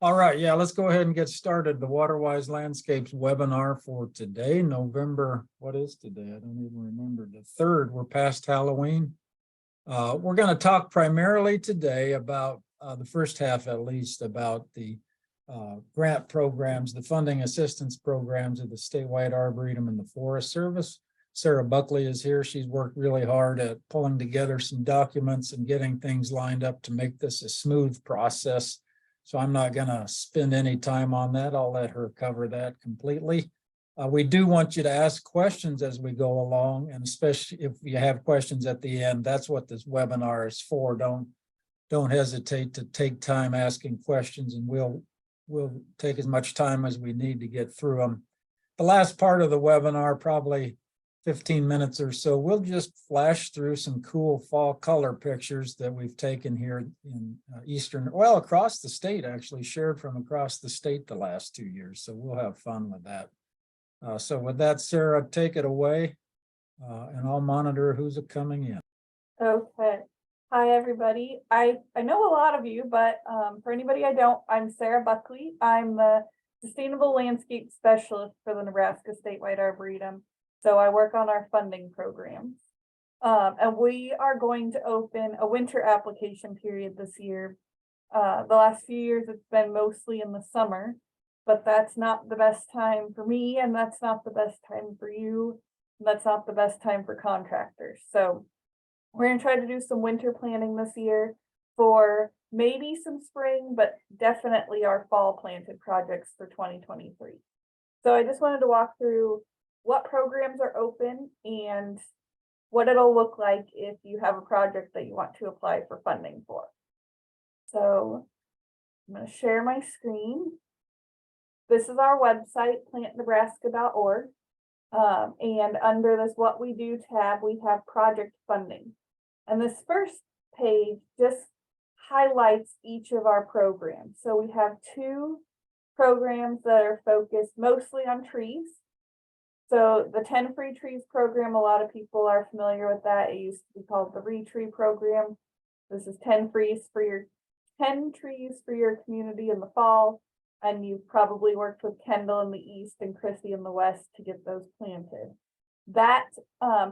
All right, yeah, let's go ahead and get started. The Waterwise Landscapes webinar for today, November, what is today? I don't even remember. The 3rd, we're past Halloween. We're going to talk primarily today about the first half, at least, about the grant programs, the funding assistance programs of the statewide Arboretum and the Forest Service. Sarah Buckley is here. She's worked really hard at pulling together some documents and getting things lined up to make this a smooth process. So I'm not going to spend any time on that. I'll let her cover that completely. We do want you to ask questions as we go along, and especially if you have questions at the end, that's what this webinar is for. Don't hesitate to take time asking questions, and we'll take as much time as we need to get through them. The last part of the webinar, probably 15 minutes or so, we'll just flash through some cool fall color pictures that we've taken here in across the state, actually shared from across the state the last 2 years. So we'll have fun with that. So with that, Sarah, take it away, and I'll monitor who's coming in. Okay. Hi, everybody. I know a lot of you, but for anybody I don't, I'm Sarah Buckley. I'm the Sustainable Landscape Specialist for the Nebraska Statewide Arboretum. So I work on our funding programs. And we are going to open a winter application period this year. The last few years, it's been mostly in the summer, but that's not the best time for me, and that's not the best time for you, and that's not the best time for contractors. So we're going to try to do some winter planning this year for maybe some spring, but definitely our fall planted projects for 2023. So I just wanted to walk through what programs are open and what it'll look like if you have a project that you want to apply for funding for. So I'm going to share my screen. This is our website, plantnebraska.org. And under this What We Do tab, we have project funding. And this first page just highlights each of our programs. So we have 2 programs that are focused mostly on trees. So the 10 Free Trees program, a lot of people are familiar with that. It used to be called the Retree program. This is 10 trees for your community in the fall. And you've probably worked with Kendall in the east and Chrissy in the west to get those planted. That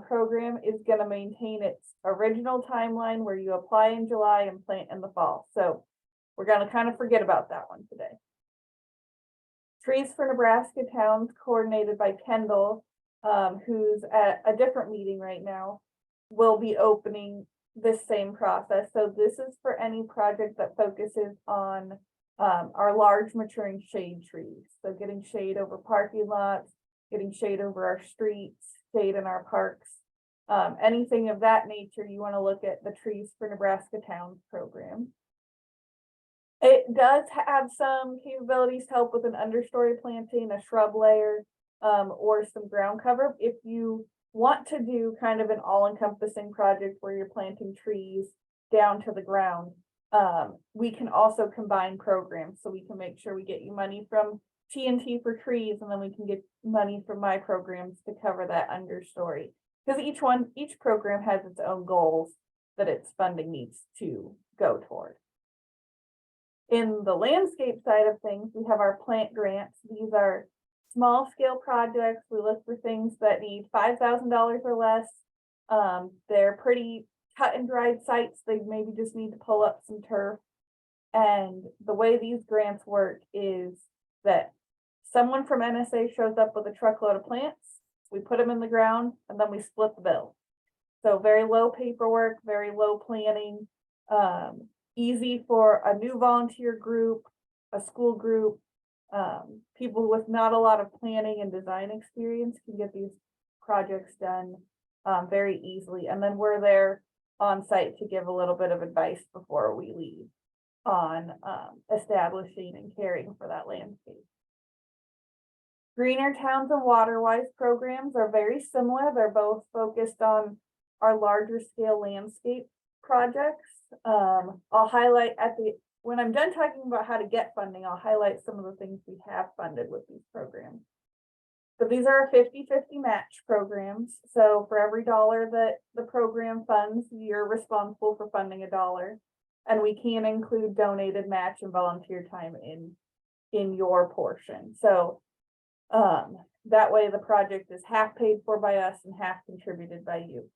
program is going to maintain its original timeline where you apply in July and plant in the fall. So we're going to kind of forget about that one today. Trees for Nebraska Towns, coordinated by Kendall, who's at a different meeting right now, will be opening this same process. So this is for any project that focuses on our large maturing shade trees. So getting shade over parking lots, getting shade over our streets, shade in our parks, anything of that nature. You want to look at the Trees for Nebraska Towns program. It does have some capabilities to help with an understory planting, a shrub layer, or some ground cover. If you want to do kind of an all-encompassing project where you're planting trees down to the ground, we can also combine programs. So we can make sure we get you money from T&T for trees, and then we can get money from my programs to cover that understory. Because each program has its own goals that its funding needs to go toward. In the landscape side of things, we have our plant grants. These are small scale projects. We look for things that need $5,000 or less. They're pretty cut and dried sites. They maybe just need to pull up some turf. And the way these grants work is that someone from NSA shows up with a truckload of plants. We put them in the ground, and then we split the bill. So very low paperwork, very low planning. Easy for a new volunteer group, a school group, people with not a lot of planning and design experience can get these projects done very easily. And then we're there on site to give a little bit of advice before we leave on establishing and caring for that landscape. Greener Towns and Waterwise programs are very similar. They're both focused on our larger scale landscape projects. I'll highlight when I'm done talking about how to get funding, I'll highlight some of the things we have funded with these programs. So these are 50-50 match programs. So for every dollar that the program funds, you're responsible for funding $1. And we can include donated match and volunteer time in your portion. So that way the project is half paid for by us and half contributed by you.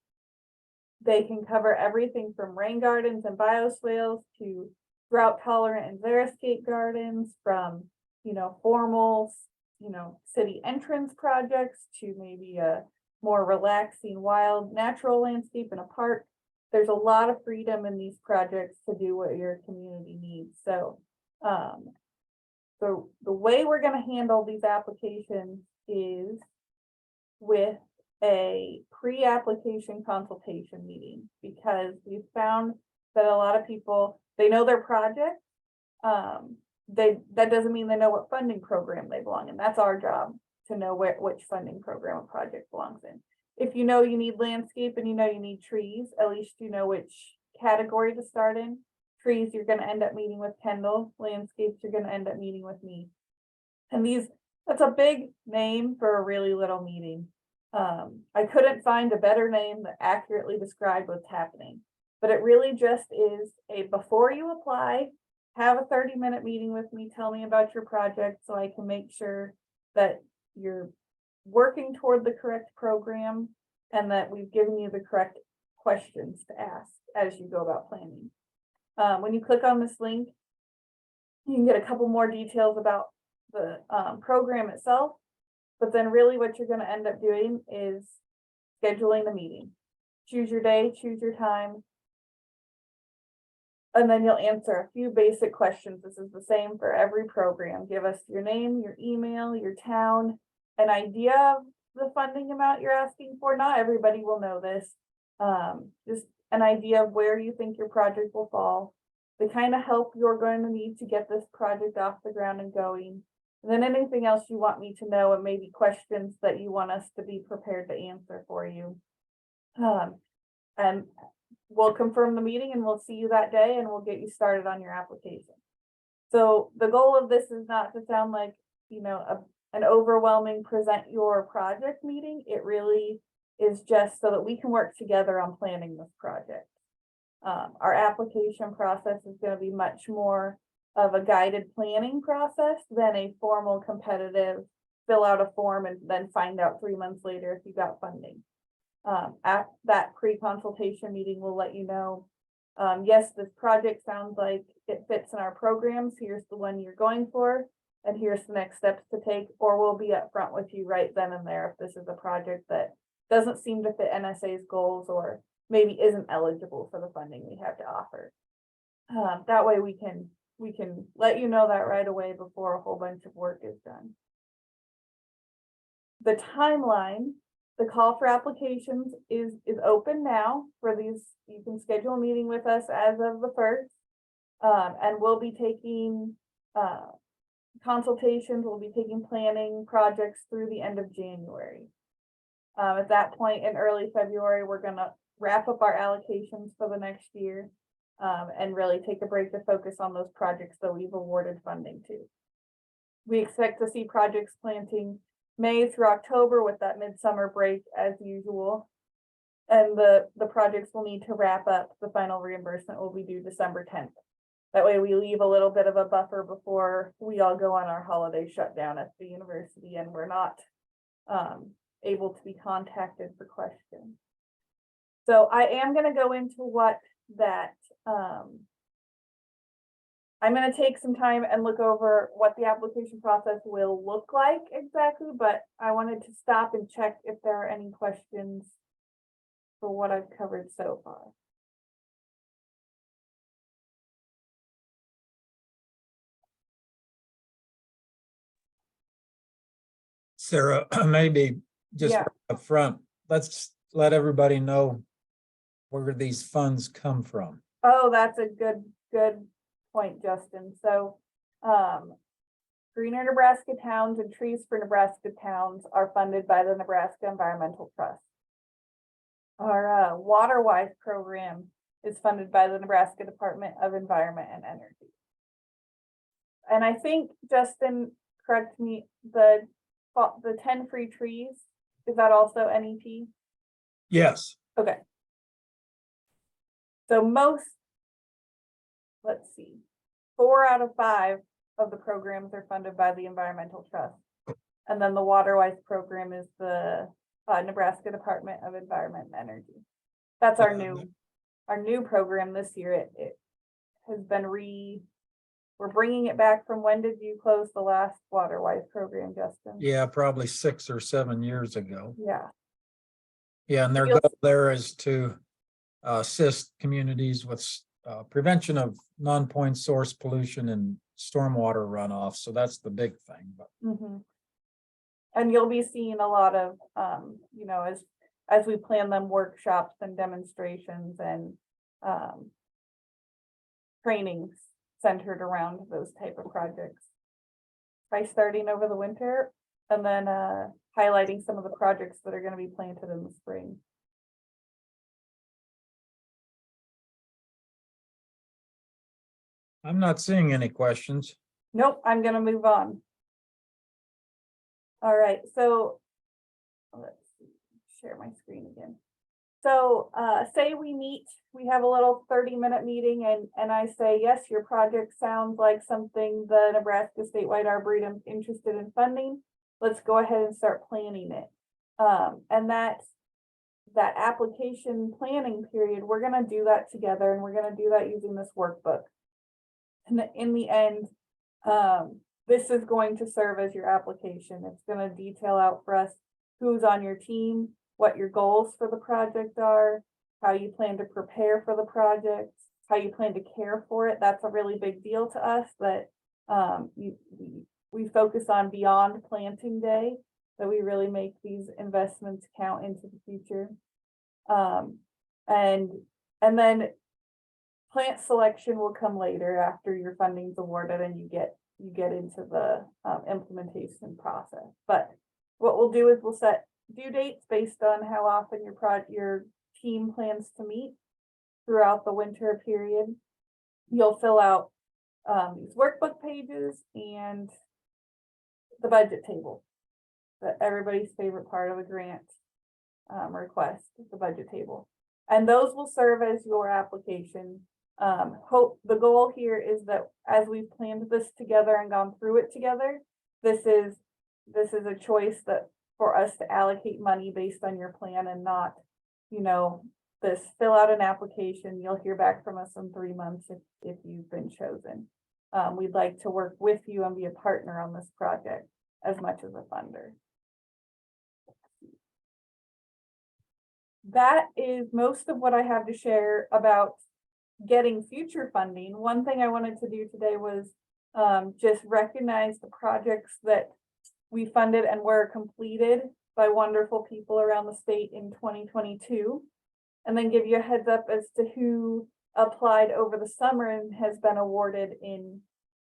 They can cover everything from rain gardens and bioswales to drought tolerant and xeriscape gardens, from, formal, city entrance projects to maybe a more relaxing wild natural landscape in a park. There's a lot of freedom in these projects to do what your community needs. So the way we're going to handle these applications is with a pre-application consultation meeting, because we've found that a lot of people, they know their project. That doesn't mean they know what funding program they belong in. That's our job, to know which funding program a project belongs in. If you know you need landscape and you know you need trees, at least you know which category to start in. Trees, you're going to end up meeting with Kendall. Landscapes, you're going to end up meeting with me. And that's a big name for a really little meeting. I couldn't find a better name that accurately described what's happening, but it really just is a, before you apply, have a 30-minute meeting with me, tell me about your project so I can make sure that you're working toward the correct program and that we've given you the correct questions to ask as you go about planning. When you click on this link, you can get a couple more details about the program itself, but then really what you're going to end up doing is scheduling a meeting. Choose your day, choose your time, and then you'll answer a few basic questions. This is the same for every program. Give us your name, your email, your town, an idea of the funding amount you're asking for. Not everybody will know this. Just an idea of where you think your project will fall, the kind of help you're going to need to get this project off the ground and going, and then anything else you want me to know, and maybe questions that you want us to be prepared to answer for you. And we'll confirm the meeting and we'll see you that day and we'll get you started on your application. So the goal of this is not to sound like, an overwhelming present your project meeting. It really is just so that we can work together on planning this project. Our application process is going to be much more of a guided planning process than a formal competitive fill out a form and then find out 3 months later if you got funding. At that pre-consultation meeting, we'll let you know, yes, this project sounds like it fits in our programs. Here's the one you're going for, and here's the next steps to take, or we'll be upfront with you right then and there if this is a project that doesn't seem to fit NSA's goals or maybe isn't eligible for the funding we have to offer. That way we can let you know that right away before a whole bunch of work is done. The timeline, the call for applications is open now for these. You can schedule a meeting with us as of the 1st, and we'll be taking consultations, we'll be taking planning projects through the end of January. At that point in early February, we're going to wrap up our allocations for the next year, and really take a break to focus on those projects that we've awarded funding to. We expect to see projects planting May through October with that midsummer break as usual. And the projects will need to wrap up. The final reimbursement will be due December 10th. That way we leave a little bit of a buffer before we all go on our holiday shutdown at the university and we're not able to be contacted for questions. So I am going to go into what that I'm going to take some time and look over what the application process will look like exactly, but I wanted to stop and check if there are any questions for what I've covered so far. Sarah, maybe just up front, let's let everybody know where these funds come from. Oh, that's a good point, Justin. So Greener Nebraska Towns and Trees for Nebraska Towns are funded by the Nebraska Environmental Trust. Our Waterwise program is funded by the Nebraska Department of Environment and Energy. And I think, Justin, correct me, the 10 free trees, is that also NEP? Yes. Okay. So most let's see, 4 out of 5 of the programs are funded by the Environmental Trust. And then the Waterwise program is the Nebraska Department of Environment and Energy. That's our new program this year. It has been we're bringing it back from, when did you close the last Waterwise program, Justin? Yeah, probably 6 or 7 years ago. Yeah. Yeah, and their goal there is to assist communities with prevention of non-point source pollution and stormwater runoff. So that's the big thing. But and you'll be seeing a lot of, you know, as we plan them, workshops and demonstrations and trainings centered around those type of projects by starting over the winter and then highlighting some of the projects that are going to be planted in the spring. I'm not seeing any questions. Nope, I'm going to move on. All right, so let's see, share my screen again. So say we have a little 30-minute meeting and I say, yes, your project sounds like something the Nebraska Statewide Arboretum is interested in funding. Let's go ahead and start planning it. And that application planning period, we're going to do that together, and we're going to do that using this workbook. And in the end, this is going to serve as your application. It's going to detail out for us who's on your team, what your goals for the project are, how you plan to prepare for the project, how you plan to care for it. That's a really big deal to us, that we focus on beyond planting day, that we really make these investments count into the future. And then plant selection will come later after your funding's awarded and you get into the implementation process. But what we'll do is we'll set due dates based on how often your team plans to meet throughout the winter period. You'll fill out these workbook pages and the budget table, that everybody's favorite part of a grant request, the budget table. And those will serve as your application. The goal here is that as we've planned this together and gone through it together, this is a choice that for us to allocate money based on your plan, and not, you know, this fill out an application, you'll hear back from us in 3 months if you've been chosen. We'd like to work with you and be a partner on this project as much as a funder. That is most of what I have to share about getting future funding. One thing I wanted to do today was just recognize the projects that we funded and were completed by wonderful people around the state in 2022, and then give you a heads up as to who applied over the summer and has been awarded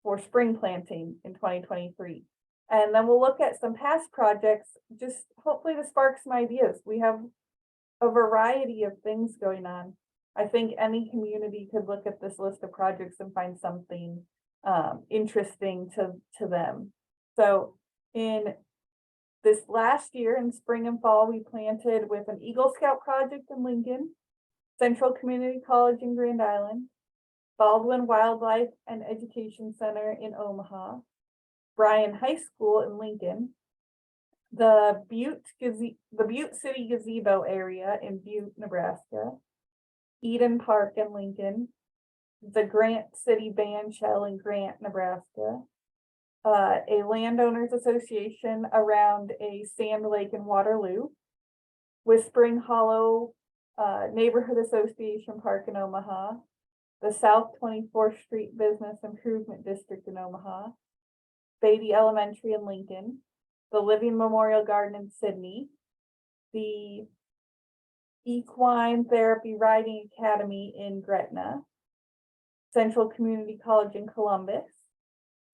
for spring planting in 2023. And then we'll look at some past projects, just hopefully to spark some ideas. We have a variety of things going on. I think any community could look at this list of projects and find something interesting to them. So in this last year, in spring and fall, we planted with an Eagle Scout project in Lincoln, Central Community College in Grand Island, Baldwin Wildlife and Education Center in Omaha, Bryan High School in Lincoln, the Butte City Gazebo area in Butte, Nebraska, Eden Park in Lincoln, the Grant City Band Shell in Grant, Nebraska, a landowners association around a sand lake in Waterloo, Whispering Hollow Neighborhood Association Park in Omaha, the South 24th Street Business Improvement District in Omaha, Beatty Elementary in Lincoln, the Living Memorial Garden in Sydney, the Equine Therapy Riding Academy in Gretna, Central Community College in Columbus,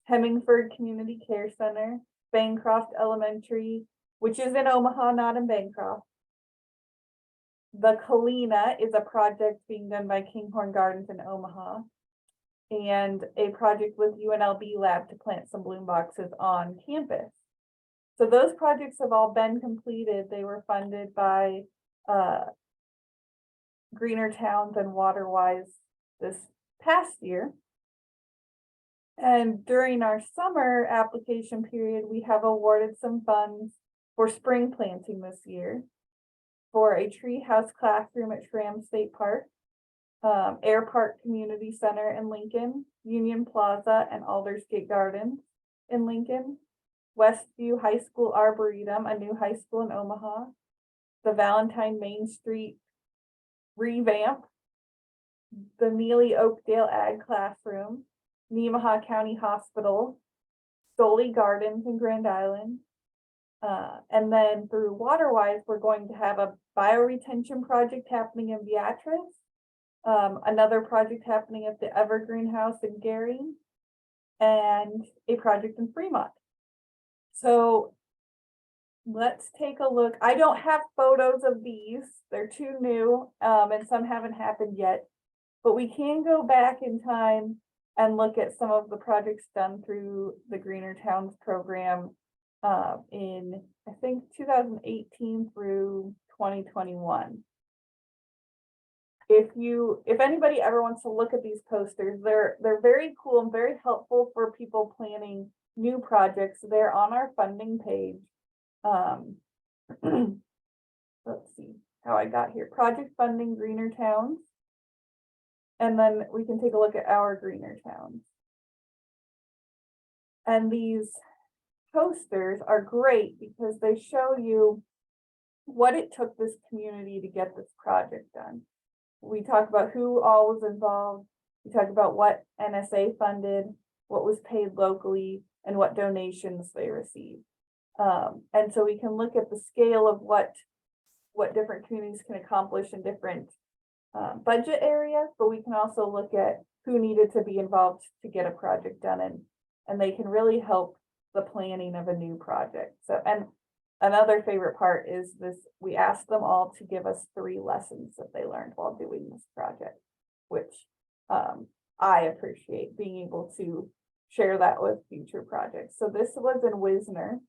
Hemingford Community Care Center, Bancroft Elementary, which is in Omaha, not in Bancroft. The Kalina is a project being done by Kinghorn Gardens in Omaha, and a project with UNLV Lab to plant some bloom boxes on campus. So those projects have all been completed. They were funded by Greener Towns and Waterwise this past year. And during our summer application period, we have awarded some funds for spring planting this year for a treehouse classroom at Schramm State Park, Air Park Community Center in Lincoln, Union Plaza and Aldersgate Gardens in Lincoln, Westview High School Arboretum, a new high school in Omaha, the Valentine Main Street revamp, the Neely Oakdale Ag Classroom, Nemaha County Hospital, Stoley Gardens in Grand Island. And then through Waterwise, we're going to have a bioretention project happening in Beatrice, another project happening at the Evergreen House in Gary, and a project in Fremont. So let's take a look. I don't have photos of these. They're too new, and some haven't happened yet, but we can go back in time and look at some of the projects done through the Greener Towns program in, I think, 2018 through 2021. If anybody ever wants to look at these posters, they're very cool and very helpful for people planning new projects. They're on our funding page. Let's see how I got here. Project funding Greener Towns. And then we can take a look at our Greener Towns. And these posters are great because they show you what it took this community to get this project done. We talk about who all was involved. We talk about what NSA funded, what was paid locally, and what donations they received. And so we can look at the scale of what different communities can accomplish in different budget areas, but we can also look at who needed to be involved to get a project done, and they can really help the planning of a new project. So, and another favorite part is this, we asked them all to give us 3 lessons that they learned while doing this project, which I appreciate being able to share that with future projects. So this was in Wisner.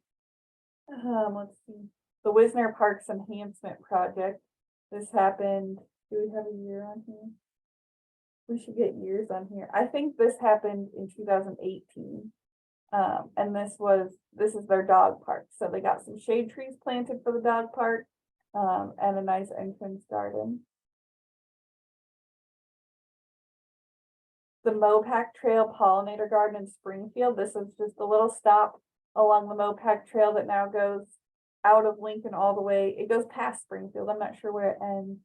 Let's see, the Wisner Parks Enhancement Project. This happened, do we have a year on here? We should get years on here. I think this happened in 2018. And this is their dog park. So they got some shade trees planted for the dog park, and a nice entrance garden. The Mopac Trail Pollinator Garden in Springfield. This is just a little stop along the Mopac Trail that now goes out of Lincoln all the way. It goes past Springfield. I'm not sure where it ends.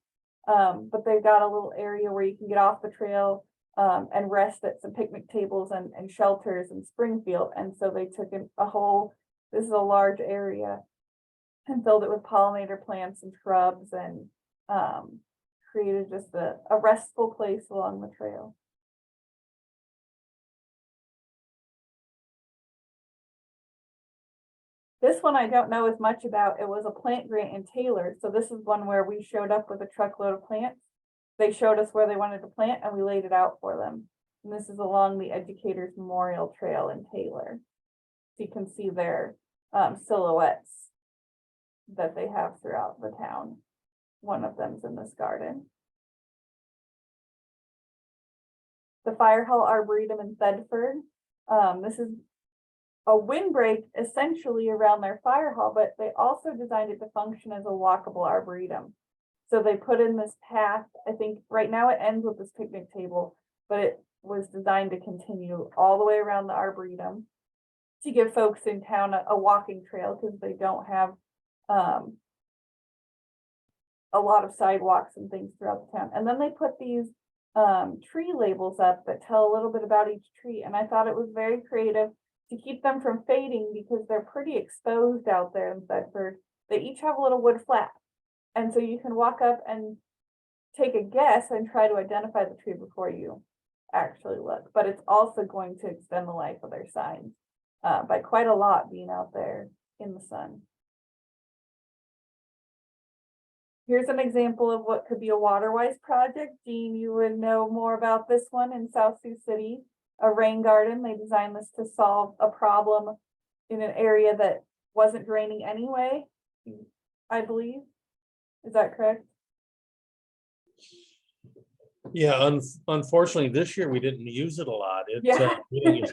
But they've got a little area where you can get off the trail and rest at some picnic tables and shelters in Springfield. And so they took a whole, this is a large area, and filled it with pollinator plants and shrubs, and created just a restful place along the trail. This one I don't know as much about. It was a plant grant in Taylor. So this is one where we showed up with a truckload of plants. They showed us where they wanted to plant and we laid it out for them. And this is along the Educators Memorial Trail in Taylor. So you can see their silhouettes that they have throughout the town. One of them's in this garden. The Fire Hall Arboretum in Thedford. This is a windbreak essentially around their fire hall, but they also designed it to function as a walkable arboretum. So they put in this path. I think right now it ends with this picnic table, but it was designed to continue all the way around the arboretum to give folks in town a walking trail, because they don't have a lot of sidewalks and things throughout the town. And then they put these tree labels up that tell a little bit about each tree. And I thought it was very creative to keep them from fading, because they're pretty exposed out there in Thedford. They each have a little wood flap. And so you can walk up and take a guess and try to identify the tree before you actually look. But it's also going to extend the life of their signs by quite a lot, being out there in the sun. Here's an example of what could be a Waterwise project. Jean, you would know more about this one in South Sioux City. A rain garden. They designed this to solve a problem in an area that wasn't draining anyway, I believe. Is that correct? Yeah, unfortunately, this year we didn't use it a lot. Yeah. We didn't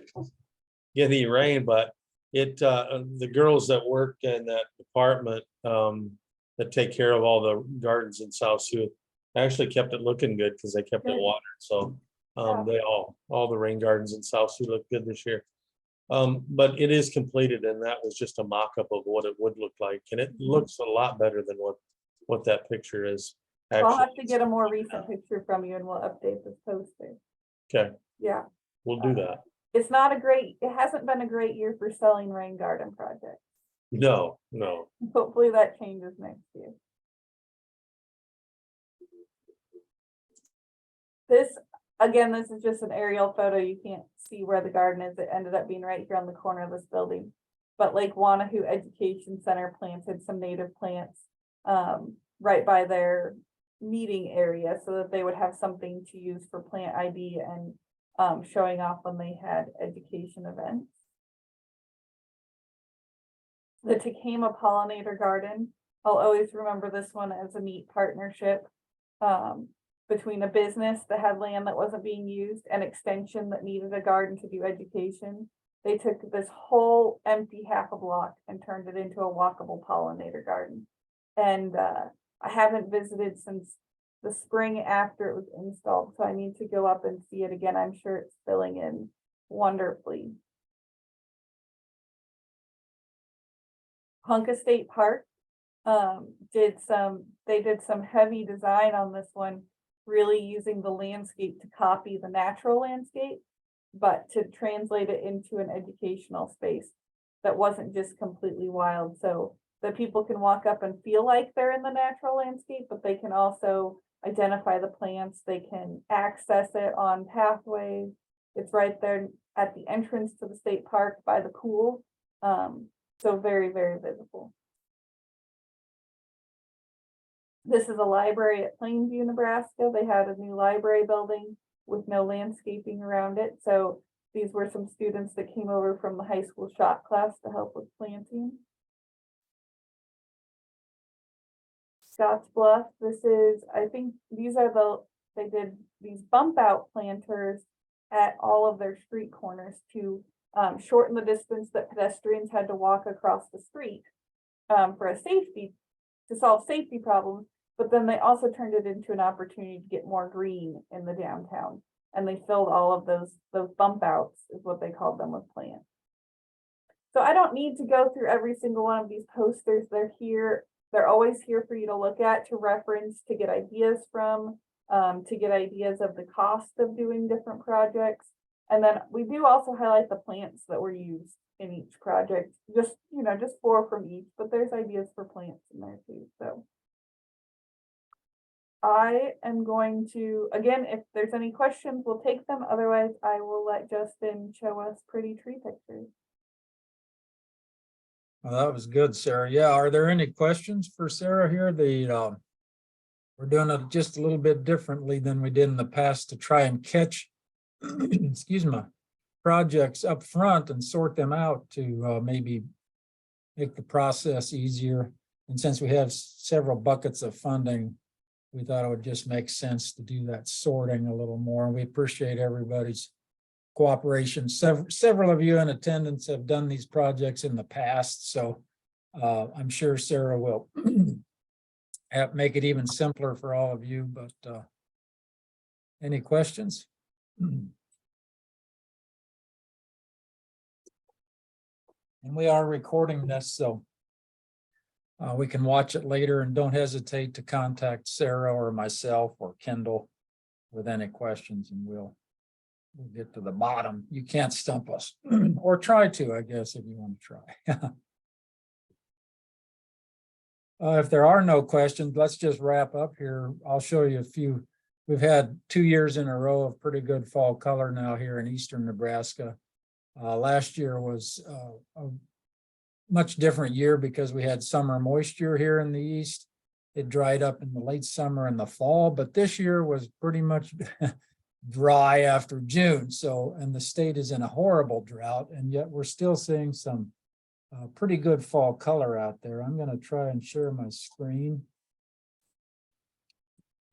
get any rain, but the girls that work in that department, that take care of all the gardens in South Sioux actually kept it looking good because they kept it Good. watered. So, Yeah. they all the rain gardens in South Sioux look good this year. But it is completed and that was just a mock-up of what it would look like. And it looks a lot better than what that picture is. I'll have to Actually, get a more recent picture from you and we'll update this poster. okay, Yeah, we'll do that. it hasn't been a great year for selling rain garden projects. No. Hopefully that changes next year. This is just an aerial photo. You can't see where the garden is. It ended up being right here on the corner of this building. But Lake Wanahoo Education Center planted some native plants right by their meeting area so that they would have something to use for plant ID and showing off when they had education events. The Takema Pollinator Garden, I'll always remember this one as a neat partnership between a business that had land that wasn't being used and extension that needed a garden to do education. They took this whole empty half a block and turned it into a walkable pollinator garden. And I haven't visited since the spring after it was installed, so I need to go up and see it again. I'm sure it's filling in wonderfully. Ponca State Park did some heavy design on this one, really using the landscape to copy the natural landscape, but to translate it into an educational space that wasn't just completely wild, so that people can walk up and feel like they're in the natural landscape, but they can also identify the plants, they can access it on pathways. It's right there at the entrance to the state park by the pool. So very, very visible. This is a library at Plainview, Nebraska. They had a new library building with no landscaping around it. So these were some students that came over from the high school shop class to help with planting. Scotts Bluff, I think they did these bump out planters at all of their street corners to shorten the distance that pedestrians had to walk across the street to solve safety problems. But then they also turned it into an opportunity to get more green in the downtown. And they filled all of those bump outs, is what they called them, with plants. So I don't need to go through every single one of these posters. They're here. They're always here for you to look at, to reference, to get ideas from, to get ideas of the cost of doing different projects. And then we do also highlight the plants that were used in each project, just 4 from each, but there's ideas for plants in there too. So I am going to, again, if there's any questions, we'll take them. Otherwise, I will let Justin show us pretty tree pictures. Well, that was good, Sarah. Yeah, are there any questions for Sarah here? We're doing it just a little bit differently than we did in the past to try and catch, excuse me, projects up front and sort them out to maybe make the process easier. And since we have several buckets of funding, we thought it would just make sense to do that sorting a little more. And we appreciate everybody's cooperation. Several of you in attendance have done these projects in the past, so I'm sure Sarah will make it even simpler for all of you. But any questions? And we are recording this, so we can watch it later, and don't hesitate to contact Sarah or myself or Kendall with any questions, and we'll get to the bottom. You can't stump us or try to, I guess, if you want to try. If there are no questions, let's just wrap up here. I'll show you a few. We've had 2 years in a row of pretty good fall color now here in eastern Nebraska. Last year was a much different year because we had summer moisture here in the east. It dried up in the late summer and the fall, but this year was pretty much dry after June. So, and the state is in a horrible drought, and yet we're still seeing some pretty good fall color out there. I'm going to try and share my screen.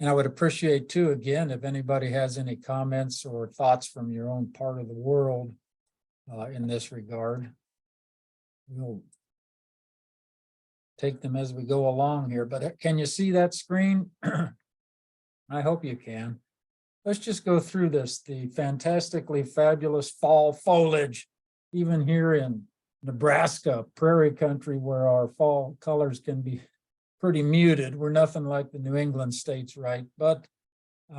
And I would appreciate too, again, if anybody has any comments or thoughts from your own part of the world in this regard. We'll take them as we go along here, but can you see that screen? I hope you can. Let's just go through this, the fantastically fabulous fall foliage, even here in Nebraska, prairie country, where our fall colors can be pretty muted. We're nothing like the New England states, right? But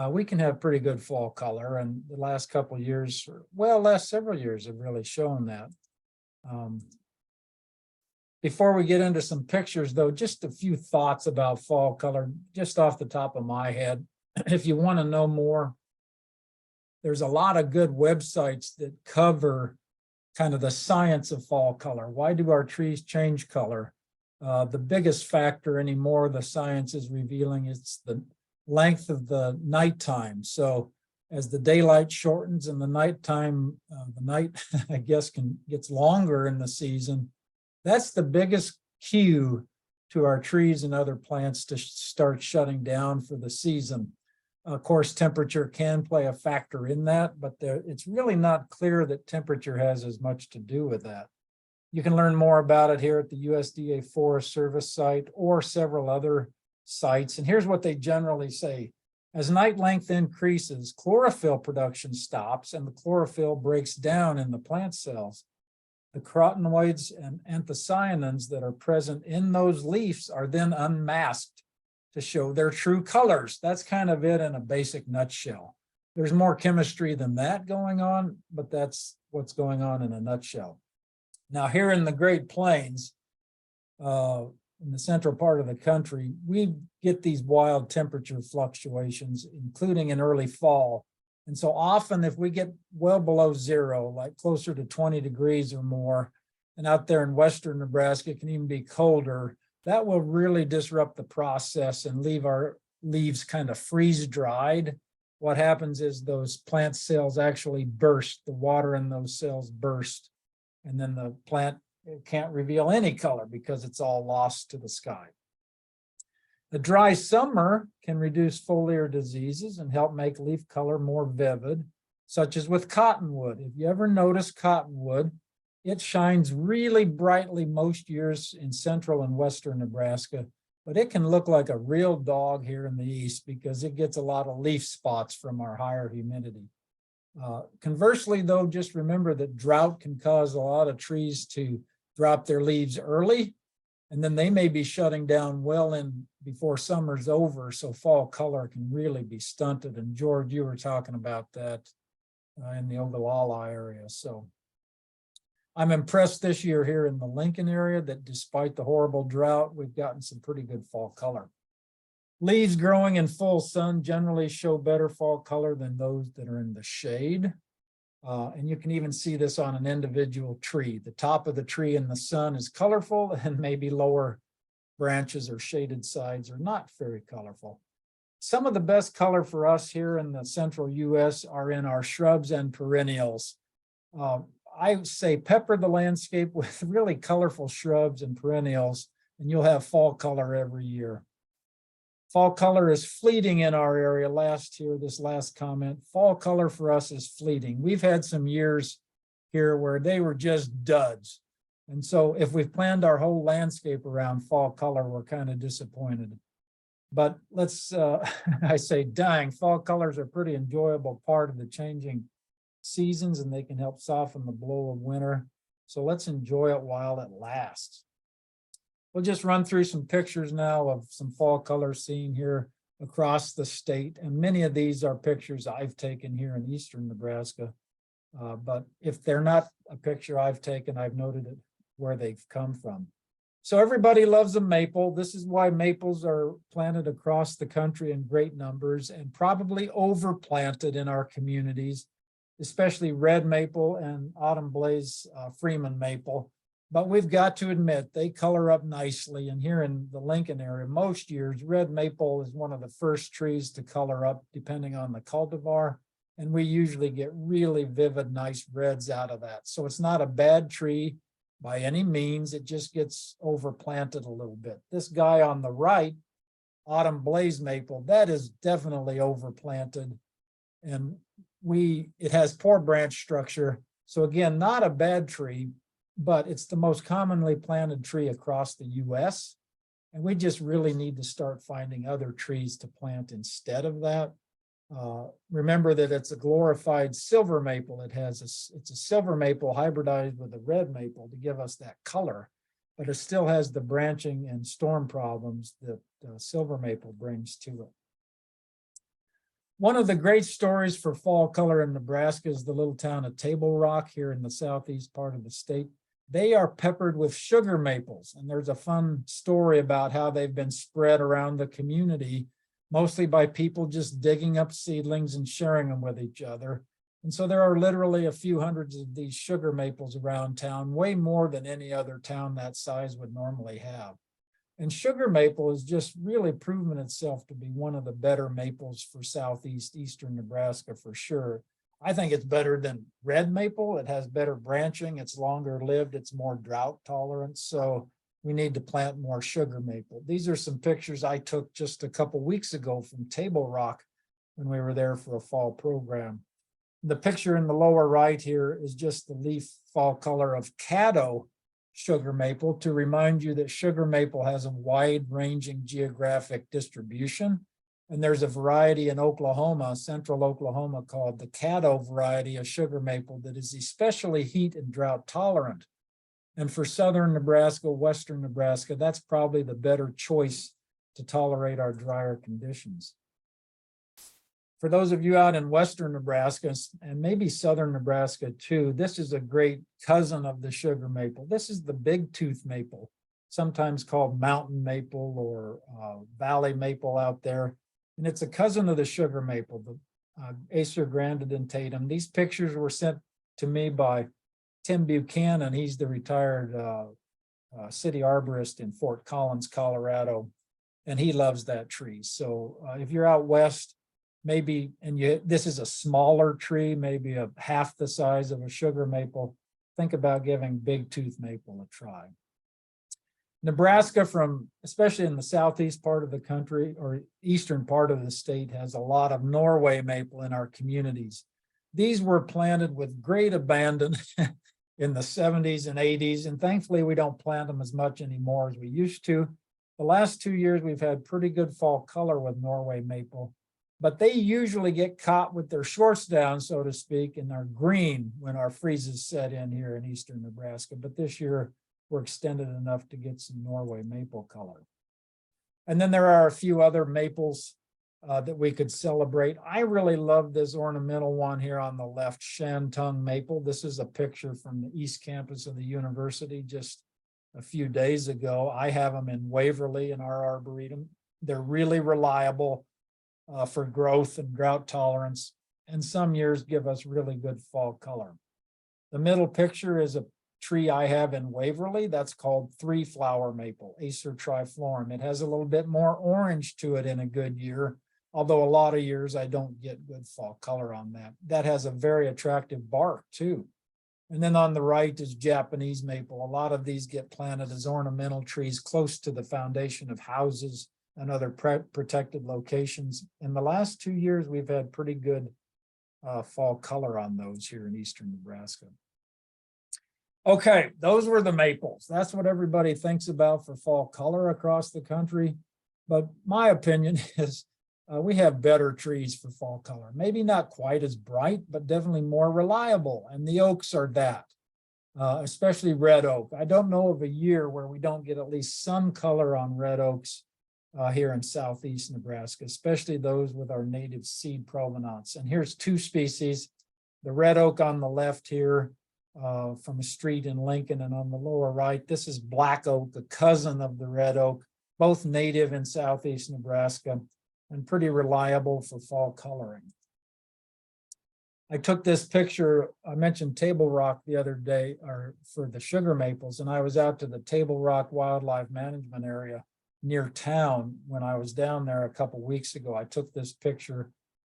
we can have pretty good fall color, and the last couple of years, well, last several years have really shown that. Before we get into some pictures, though, just a few thoughts about fall color, just off the top of my head. If you want to know more, there's a lot of good websites that cover kind of the science of fall color. Why do our trees change color? The biggest factor anymore, the science is revealing, it's the length of the nighttime. So as the daylight shortens and the nighttime, the night, I guess, gets longer in the season, that's the biggest cue to our trees and other plants to start shutting down for the season. Of course, temperature can play a factor in that, but it's really not clear that temperature has as much to do with that. You can learn more about it here at the USDA Forest Service site or several other sites. And here's what they generally say. As night length increases, chlorophyll production stops and the chlorophyll breaks down in the plant cells. The carotenoids and anthocyanins that are present in those leaves are then unmasked to show their true colors. That's kind of it in a basic nutshell. There's more chemistry than that going on, but that's what's going on in a nutshell. Now, here in the Great Plains, in the central part of the country, we get these wild temperature fluctuations, including in early fall. And so often if we get well below zero, like closer to 20 degrees or more, and out there in western Nebraska, it can even be colder, that will really disrupt the process and leave our leaves kind of freeze dried. What happens is those plant cells actually burst, the water in those cells burst, and then the plant can't reveal any color because it's all lost to the sky. The dry summer can reduce foliar diseases and help make leaf color more vivid, such as with cottonwood. If you ever notice cottonwood, it shines really brightly most years in central and western Nebraska, but it can look like a real dog here in the east because it gets a lot of leaf spots from our higher humidity. Conversely, though, just remember that drought can cause a lot of trees to drop their leaves early, and then they may be shutting down well in before summer's over, so fall color can really be stunted. And George, you were talking about that in the Ogallala area. So I'm impressed this year here in the Lincoln area that despite the horrible drought, we've gotten some pretty good fall color. Leaves growing in full sun generally show better fall color than those that are in the shade. And you can even see this on an individual tree. The top of the tree in the sun is colorful, and maybe lower branches or shaded sides are not very colorful. Some of the best color for us here in the central US are in our shrubs and perennials. I say pepper the landscape with really colorful shrubs and perennials, and you'll have fall color every year. Fall color is fleeting in our area. This last comment, fall color for us is fleeting. We've had some years here where they were just duds. And so if we've planned our whole landscape around fall color, we're kind of disappointed. But let's, I say, dang, fall colors are a pretty enjoyable part of the changing seasons, and they can help soften the blow of winter. So let's enjoy it while it lasts. We'll just run through some pictures now of some fall colors seen here across the state. And many of these are pictures I've taken here in eastern Nebraska. But if they're not a picture I've taken, I've noted it where they've come from. So everybody loves a maple. This is why maples are planted across the country in great numbers and probably overplanted in our communities, especially red maple and autumn blaze Freeman maple. But we've got to admit they color up nicely. And here in the Lincoln area, most years, red maple is one of the first trees to color up depending on the cultivar. And we usually get really vivid, nice reds out of that. So it's not a bad tree by any means. It just gets overplanted a little bit. This guy on the right autumn blaze maple, that is definitely overplanted. And it has poor branch structure. So again, not a bad tree, but it's the most commonly planted tree across the US. And we just really need to start finding other trees to plant instead of that. Remember that it's a glorified silver maple. It's a silver maple hybridized with a red maple to give us that color, but it still has the branching and storm problems that silver maple brings to it. One of the great stories for fall color in Nebraska is the little town of Table Rock here in the southeast part of the state. They are peppered with sugar maples, and there's a fun story about how they've been spread around the community, mostly by people just digging up seedlings and sharing them with each other. And so there are literally a few hundreds of these sugar maples around town, way more than any other town that size would normally have. And sugar maple has just really proven itself to be one of the better maples for eastern Nebraska for sure. I think it's better than red maple. It has better branching, it's longer lived, it's more drought tolerant. So we need to plant more sugar maple. These are some pictures I took just a couple weeks ago from Table Rock when we were there for a fall program. The picture in the lower right here is just the leaf fall color of Caddo sugar maple, to remind you that sugar maple has a wide-ranging geographic distribution. And there's a variety in Oklahoma, central Oklahoma, called the Caddo variety of sugar maple that is especially heat and drought tolerant. And for southern Nebraska, western Nebraska, that's probably the better choice to tolerate our drier conditions. For those of you out in western Nebraska and maybe southern Nebraska too, this is a great cousin of the sugar maple. This is the big tooth maple, sometimes called mountain maple or valley maple out there. And it's a cousin of the sugar maple, the Acer grandidentatum. These pictures were sent to me by Tim Buchanan. He's the retired city arborist in Fort Collins, Colorado, and he loves that tree. So if you're out west, maybe, this is a smaller tree, maybe half the size of a sugar maple, think about giving big tooth maple a try. Nebraska, especially in the southeast part of the country or eastern part of the state, has a lot of Norway maple in our communities. These were planted with great abandon in the 70s and 80s, and thankfully we don't plant them as much anymore as we used to. The last 2 years we've had pretty good fall color with Norway maple, but they usually get caught with their shorts down, so to speak, and are green when our freezes set in here in eastern Nebraska. But this year we're extended enough to get some Norway maple color. And then there are a few other maples that we could celebrate. I really love this ornamental one here on the left, Shantung maple. This is a picture from the east campus of the university just a few days ago. I have them in Waverly in our arboretum. They're really reliable for growth and drought tolerance, and some years give us really good fall color. The middle picture is a tree I have in Waverly that's called 3-flower maple, Acer triflorum. It has a little bit more orange to it in a good year, although a lot of years I don't get good fall color on that. That has a very attractive bark too. And then on the right is Japanese maple. A lot of these get planted as ornamental trees close to the foundation of houses and other protected locations. In the last 2 years, we've had pretty good fall color on those here in eastern Nebraska. Okay, those were the maples. That's what everybody thinks about for fall color across the country. But my opinion is we have better trees for fall color. Maybe not quite as bright, but definitely more reliable. And the oaks are that, especially red oak. I don't know of a year where we don't get at least some color on red oaks here in southeast Nebraska, especially those with our native seed provenance. And here's two species, the red oak on the left here from a street in Lincoln, and on the lower right, this is black oak, the cousin of the red oak, both native in southeast Nebraska and pretty reliable for fall coloring. I took this picture, I mentioned Table Rock the other day, or for the sugar maples, and I was out to the Table Rock Wildlife Management Area near town when I was down there a couple weeks ago. I took this picture.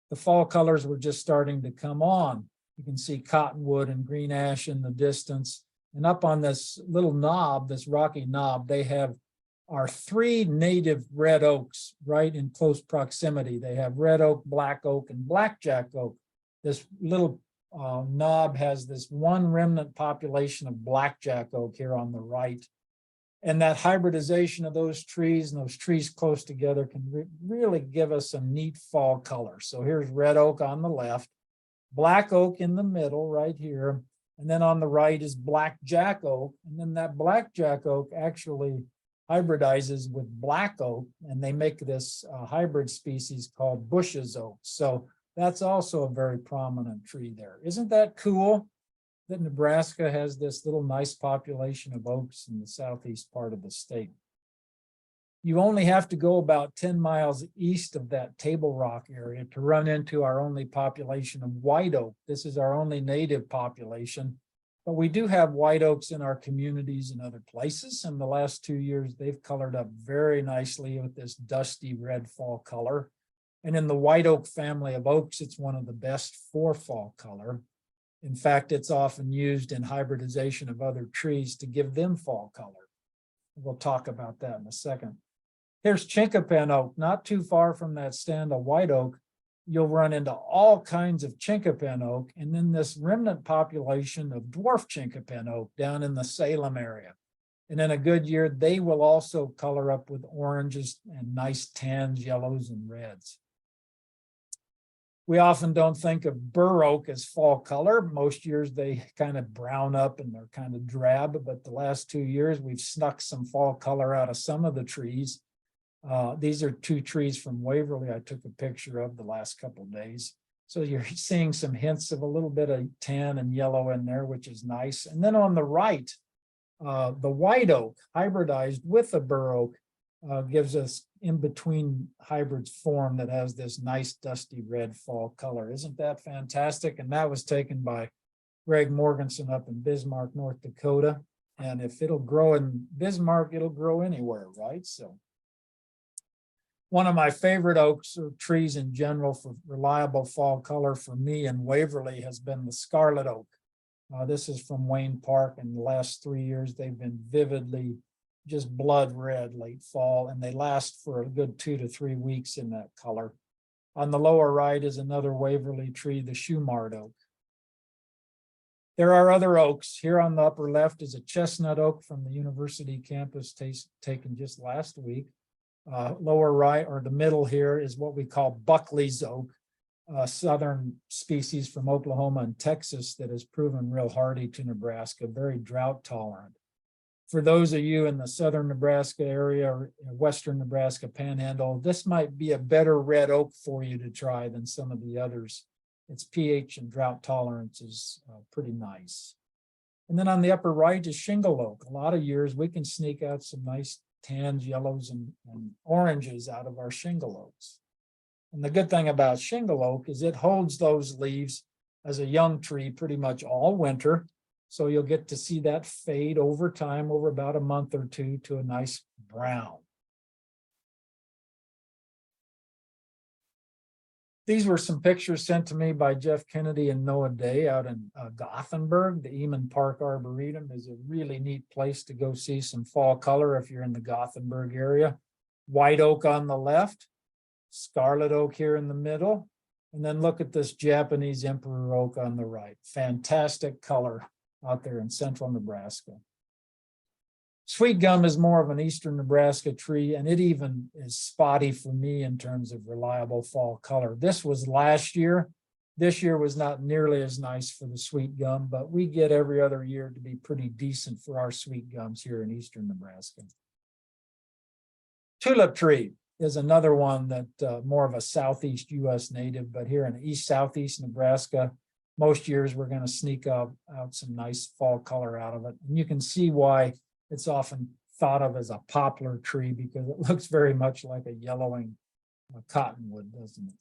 The fall colors were just starting to come on. You can see cottonwood and green ash in the distance. And up on this little knob, this rocky knob, they have are 3 native red oaks right in close proximity. They have red oak, black oak, and blackjack oak. This little knob has this one remnant population of blackjack oak here on the right. And that hybridization of those trees and those trees close together can really give us a neat fall color. So here's red oak on the left, black oak in the middle right here. And then on the right is blackjack oak. And then that blackjack oak actually hybridizes with black oak, and they make this hybrid species called Bush's oak. So that's also a very prominent tree there. Isn't that cool that Nebraska has this little nice population of oaks in the southeast part of the state? You only have to go about 10 miles east of that Table Rock area to run into our only population of white oak. This is our only native population, but we do have white oaks in our communities in other places. In the last 2 years, they've colored up very nicely with this dusty red fall color. And in the white oak family of oaks, it's one of the best for fall color. In fact, it's often used in hybridization of other trees to give them fall color. We'll talk about that in a second. Here's chinquapin oak, not too far from that stand of white oak. You'll run into all kinds of chinquapin oak, and then this remnant population of dwarf chinquapin oak down in the Salem area. And in a good year, they will also color up with oranges and nice tans, yellows, and reds. We often don't think of bur oak as fall color. Most years they kind of brown up and they're kind of drab, but the last 2 years we've snuck some fall color out of some of the trees. These are 2 trees from Waverly I took a picture of the last couple of days. So you're seeing some hints of a little bit of tan and yellow in there, which is nice. And then on the right, the white oak hybridized with the bur oak gives us in between hybrids form that has this nice dusty red fall color. Isn't that fantastic? And that was taken by Greg Morganson up in Bismarck, North Dakota. And if it'll grow in Bismarck, it'll grow anywhere, right? So one of my favorite oaks or trees in general for reliable fall color for me in Waverly has been the scarlet oak. This is from Wayne Park. In the last 3 years, they've been vividly just blood red late fall, and they last for a good 2 to 3 weeks in that color. On the lower right is another Waverly tree, the Shumard oak. There are other oaks. Here on the upper left is a chestnut oak from the university campus taken just last week. Lower right, or the middle here, is what we call Buckley's oak, a southern species from Oklahoma and Texas that has proven real hardy to Nebraska, very drought tolerant. For those of you in the southern Nebraska area or western Nebraska panhandle, this might be a better red oak for you to try than some of the others. Its pH and drought tolerance is pretty nice. And then on the upper right is shingle oak. A lot of years we can sneak out some nice tans, yellows, and oranges out of our shingle oaks. And the good thing about shingle oak is it holds those leaves as a young tree pretty much all winter. So you'll get to see that fade over time, over about a month or 2, to a nice brown. These were some pictures sent to me by Jeff Kennedy and Noah Day out in Gothenburg. The Eamon Park Arboretum is a really neat place to go see some fall color if you're in the Gothenburg area. White oak on the left, scarlet oak here in the middle, and then look at this Japanese emperor oak on the right. Fantastic color out there in central Nebraska. Sweet gum is more of an eastern Nebraska tree, and it even is spotty for me in terms of reliable fall color. This was last year. This year was not nearly as nice for the sweet gum, but we get every other year to be pretty decent for our sweet gums here in eastern Nebraska. Tulip tree is another one that more of a southeast U.S. native, but here in east southeast Nebraska, most years we're going to sneak out some nice fall color out of it. And you can see why it's often thought of as a poplar tree, because it looks very much like a yellowing cottonwood, doesn't it?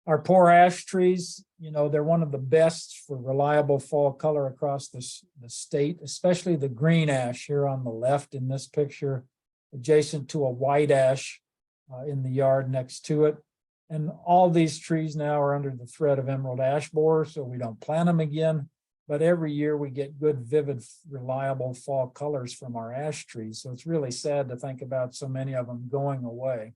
Our poor ash trees, you know, they're one of the best for reliable fall color across the state, especially the green ash here on the left in this picture, adjacent to a white ash in the yard next to it. And all these trees now are under the threat of emerald ash borer, so we don't plant them again. but every year we get good, vivid, reliable fall colors from our ash trees. So it's really sad to think about so many of them going away.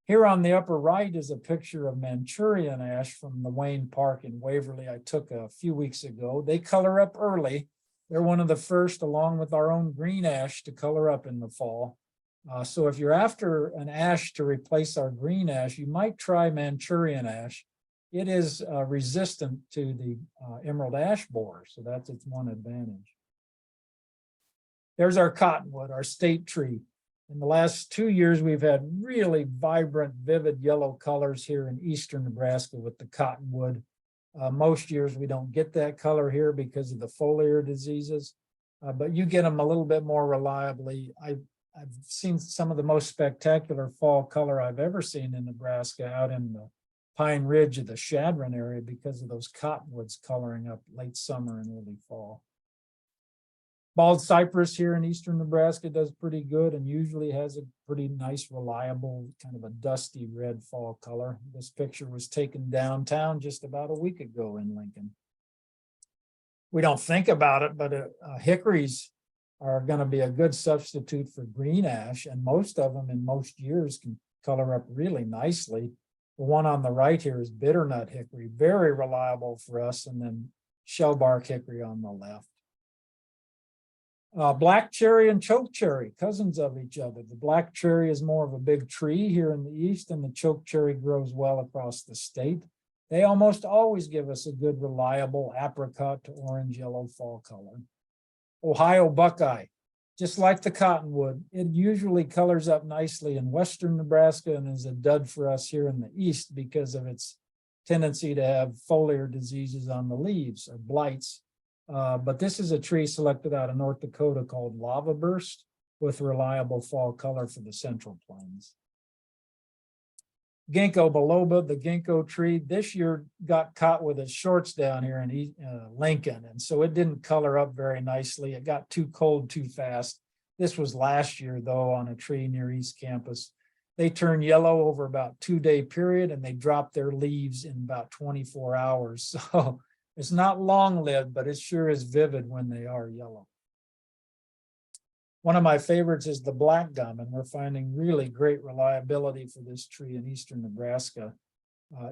Here on the upper right is a picture of Manchurian ash from the Wayne Park in Waverly I took a few weeks ago. They color up early. They're one of the first, along with our own green ash, to color up in the fall. So if you're after an ash to replace our green ash, you might try Manchurian ash. It is resistant to the emerald ash borer, so that's its one advantage. There's our cottonwood, our state tree. In the last 2 years, we've had really vibrant, vivid yellow colors here in eastern Nebraska with the cottonwood. Most years we don't get that color here because of the foliar diseases, but you get them a little bit more reliably. I've seen some of the most spectacular fall color I've ever seen in Nebraska out in the Pine Ridge of the Shadron area because of those cottonwoods coloring up late summer and early fall. Bald cypress here in eastern Nebraska does pretty good and usually has a pretty nice, reliable, kind of a dusty red fall color. This picture was taken downtown just about a week ago in Lincoln. We don't think about it, but hickories are going to be a good substitute for green ash, and most of them in most years can color up really nicely. The one on the right here is bitternut hickory, very reliable for us, and then shellbark hickory on the left. Black cherry and choke cherry, cousins of each other. The black cherry is more of a big tree here in the east, and the choke cherry grows well across the state. They almost always give us a good, reliable apricot to orange yellow fall color. Ohio buckeye, just like the cottonwood, it usually colors up nicely in western Nebraska and is a dud for us here in the east because of its tendency to have foliar diseases on the leaves or blights. But this is a tree selected out of North Dakota called Lava Burst with reliable fall color for the Central Plains. Ginkgo biloba, the ginkgo tree, this year got caught with its shorts down here in Lincoln, and so it didn't color up very nicely. It got too cold too fast. This was last year, though, on a tree near East Campus. They turn yellow over about 2-day period, and they drop their leaves in about 24 hours. So it's not long-lived, but it sure is vivid when they are yellow. One of my favorites is the black gum, and we're finding really great reliability for this tree in eastern Nebraska.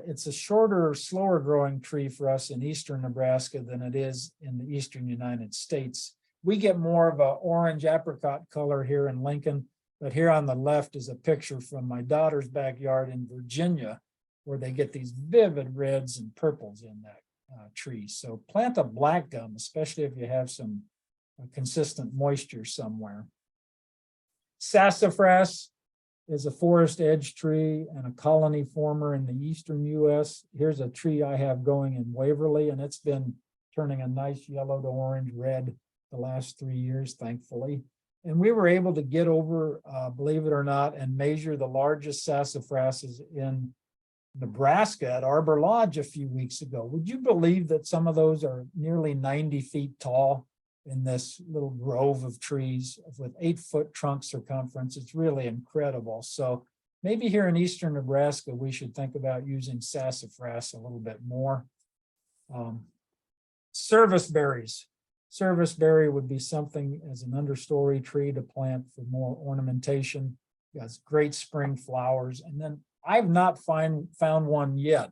It's a shorter, slower growing tree for us in eastern Nebraska than it is in the eastern United States. We get more of an orange apricot color here in Lincoln, but here on the left is a picture from my daughter's backyard in Virginia, where they get these vivid reds and purples in that tree. So plant a black gum, especially if you have some consistent moisture somewhere. Sassafras is a forest edge tree and a colony former in the eastern US. Here's a tree I have going in Waverly, and it's been turning a nice yellow to orange red the last 3 years, thankfully. And we were able to get over, believe it or not, and measure the largest sassafrasses in Nebraska at Arbor Lodge a few weeks ago. Would you believe that some of those are nearly 90 feet tall in this little grove of trees with 8-foot trunk circumference? It's really incredible. So maybe here in eastern Nebraska, we should think about using sassafras a little bit more. Service berries. Serviceberry would be something as an understory tree to plant for more ornamentation. It has great spring flowers. And then I've not found one yet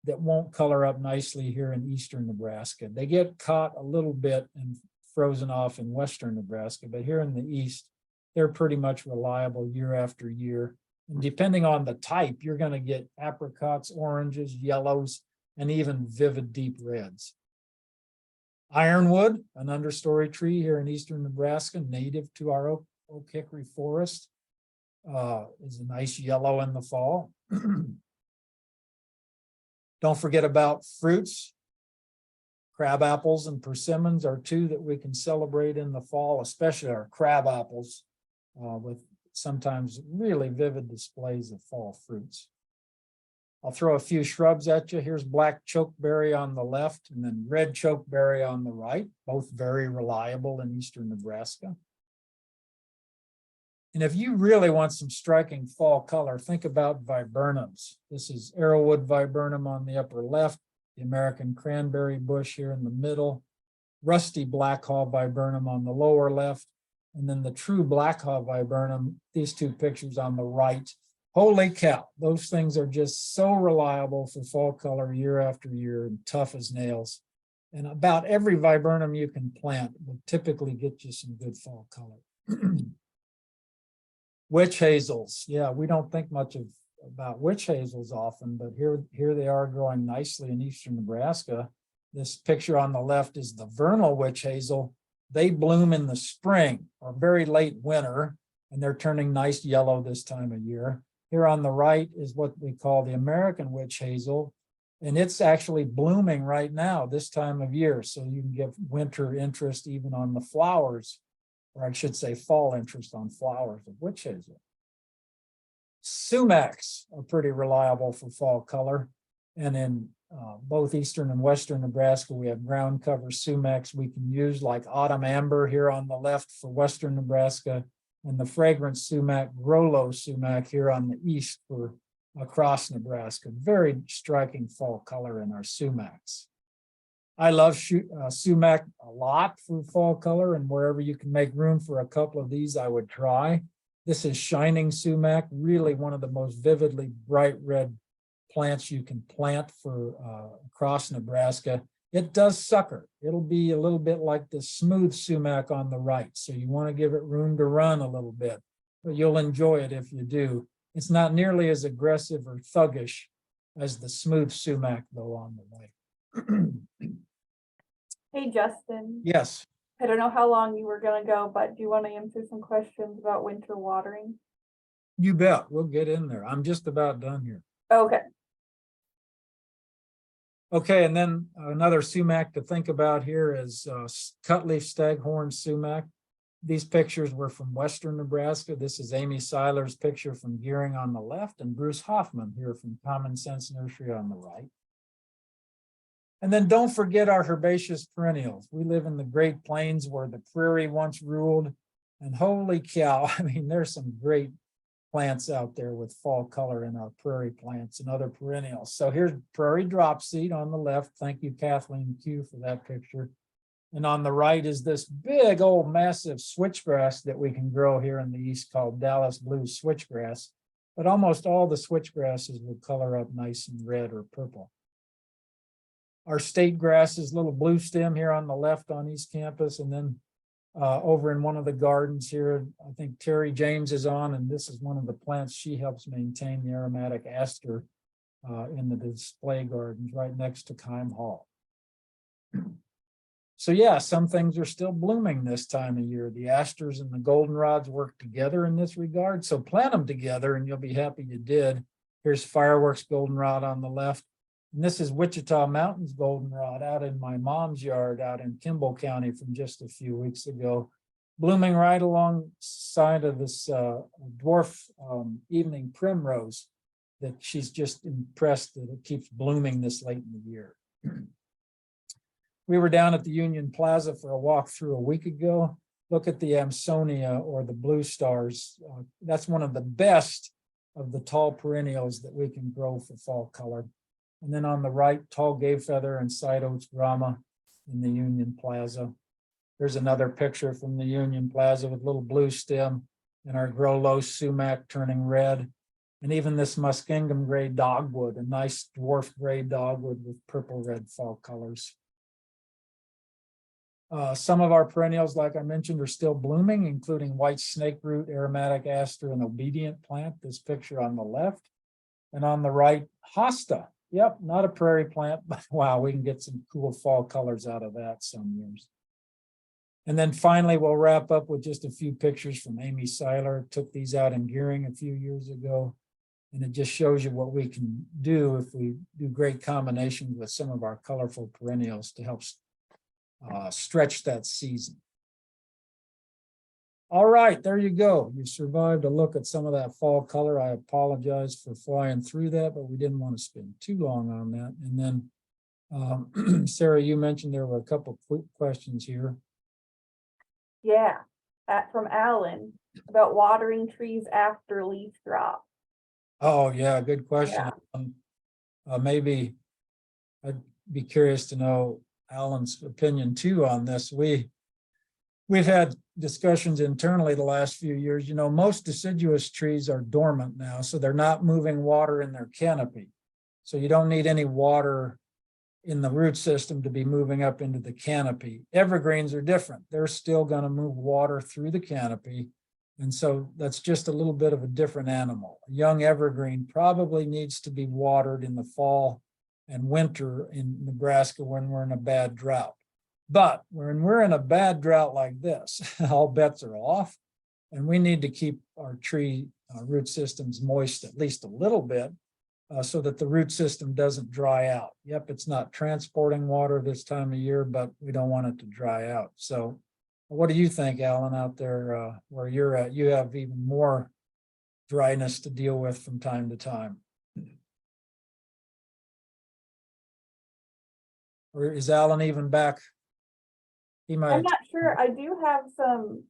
that won't color up nicely here in eastern Nebraska. They get caught a little bit and frozen off in western Nebraska, but here in the east, they're pretty much reliable year after year. And depending on the type, you're going to get apricots, oranges, yellows, and even vivid deep reds. Ironwood, an understory tree here in eastern Nebraska, native to our oak hickory forest, is a nice yellow in the fall. Don't forget about fruits. Crab apples and persimmons are two that we can celebrate in the fall, especially our crab apples, with sometimes really vivid displays of fall fruits. I'll throw a few shrubs at you. Here's black chokeberry on the left and then red chokeberry on the right, both very reliable in eastern Nebraska. And if you really want some striking fall color, think about viburnums. This is arrowwood viburnum on the upper left, the American cranberry bush here in the middle, rusty black haw viburnum on the lower left, and then the true black haw viburnum, these two pictures on the right. Holy cow, those things are just so reliable for fall color year after year and tough as nails. And about every viburnum you can plant will typically get you some good fall color. Witch hazels, yeah, we don't think much about witch hazels often, but here they are growing nicely in eastern Nebraska. This picture on the left is the vernal witch hazel. They bloom in the spring or very late winter, and they're turning nice yellow this time of year. Here on the right is what we call the American witch hazel, and it's actually blooming right now this time of year. So you can get winter interest even on the flowers, or I should say fall interest on flowers of witch hazel. Sumacs are pretty reliable for fall color. And in both eastern and western Nebraska, we have ground cover sumacs we can use, like autumn amber here on the left for western Nebraska, and the fragrant sumac, Grollo sumac here on the east for across Nebraska. Very striking fall color in our sumacs. I love sumac a lot for fall color, and wherever you can make room for a couple of these, I would try. This is shining sumac, really one of the most vividly bright red plants you can plant for across Nebraska. It does sucker. It'll be a little bit like the smooth sumac on the right. So you want to give it room to run a little bit, but you'll enjoy it if you do. It's not nearly as aggressive or thuggish as the smooth sumac though on the right. Hey, Justin. Yes. I don't know how long you were gonna go, but do you want to answer some questions about winter watering? You bet. We'll get in there. I'm just about done here. Okay. Okay, and then another sumac to think about here is cutleaf staghorn sumac. These pictures were from western Nebraska. This is Amy Seiler's picture from Gearing on the left, and Bruce Hoffman here from Common Sense Nursery on the right. And then don't forget our herbaceous perennials. We live in the Great Plains where the prairie once ruled, and holy cow, I mean, there's some great plants out there with fall color in our prairie plants and other perennials. So here's prairie dropseed on the left. Thank you, Kathleen Q, for that picture. And on the right is this big old massive switchgrass that we can grow here in the east called Dallas blue switchgrass. But almost all the switchgrasses will color up nice and red or purple. Our state grass is little blue stem here on the left on East Campus, and then over in one of the gardens here, I think Terry James is on, and this is one of the plants she helps maintain, the aromatic aster in the display gardens right next to Kime Hall. So yeah, some things are still blooming this time of year. The asters and the goldenrods work together in this regard. So plant them together and you'll be happy you did. Here's fireworks goldenrod on the left. And this is Wichita Mountains goldenrod out in my mom's yard out in Kimball County from just a few weeks ago, blooming right alongside of this dwarf evening primrose that she's just impressed that it keeps blooming this late in the year. We were down at the Union Plaza for a walk through a week ago. Look at the Amsonia or the blue stars. That's one of the best of the tall perennials that we can grow for fall color. And then on the right, tall gayfeather and side oats grama in the Union Plaza. There's another picture from the Union Plaza with little blue stem and our grow low sumac turning red. And even this muskingum gray dogwood, a nice dwarf gray dogwood with purple red fall colors. Some of our perennials, like I mentioned, are still blooming, including white snakeroot, aromatic aster, and obedient plant, this picture on the left. And on the right, hosta. Yep, not a prairie plant, but wow, we can get some cool fall colors out of that some years. And then finally, we'll wrap up with just a few pictures from Amy Seiler. Took these out in Gearing a few years ago. And it just shows you what we can do if we do great combinations with some of our colorful perennials to help stretch that season. All right, there you go. You survived a look at some of that fall color. I apologize for flying through that, but we didn't want to spend too long on that. And then, Sarah, you mentioned there were a couple quick questions here. Yeah, from Alan about watering trees after leaf drop. Oh, yeah, good question. Yeah. Maybe I'd be curious to know Alan's opinion too on this. We've had discussions internally the last few years. You know, most deciduous trees are dormant now, so they're not moving water in their canopy. So you don't need any water in the root system to be moving up into the canopy. Evergreens are different. They're still going to move water through the canopy. And so that's just a little bit of a different animal. A young evergreen probably needs to be watered in the fall and winter in Nebraska when we're in a bad drought. But when we're in a bad drought like this, all bets are off. And we need to keep our tree root systems moist at least a little bit so that the root system doesn't dry out. Yep, it's not transporting water this time of year, but we don't want it to dry out. So what do you think, Alan, out there where you're at? You have even more dryness to deal with from time to time. Or is Alan even back? He might. I'm not sure. I do have some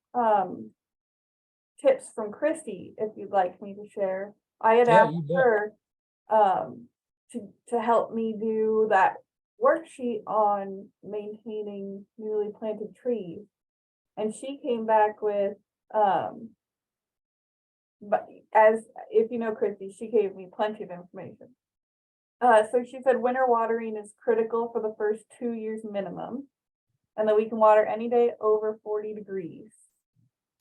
tips from Christy, if you'd like me to share. I had Yeah, asked you bet. her to help me do that worksheet on maintaining newly planted trees. And she came back with but as if you know Christy, she gave me plenty of information. So she said winter watering is critical for the first 2 years minimum, and that we can water any day over 40 degrees.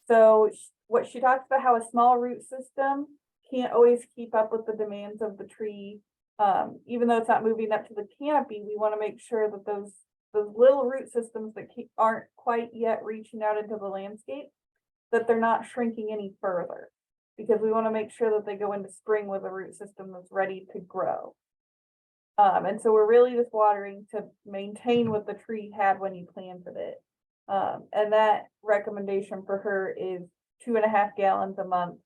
So what she talks about, how a small root system can't always keep up with the demands of the tree. Even though it's not moving up to the canopy, we want to make sure that those little root systems that aren't quite yet reaching out into the landscape, that they're not shrinking any further, because we want to make sure that they go into spring with a root system that's ready to grow. And so we're really just watering to maintain what the tree had when you planted it. And that recommendation for her is 2.5 gallons a month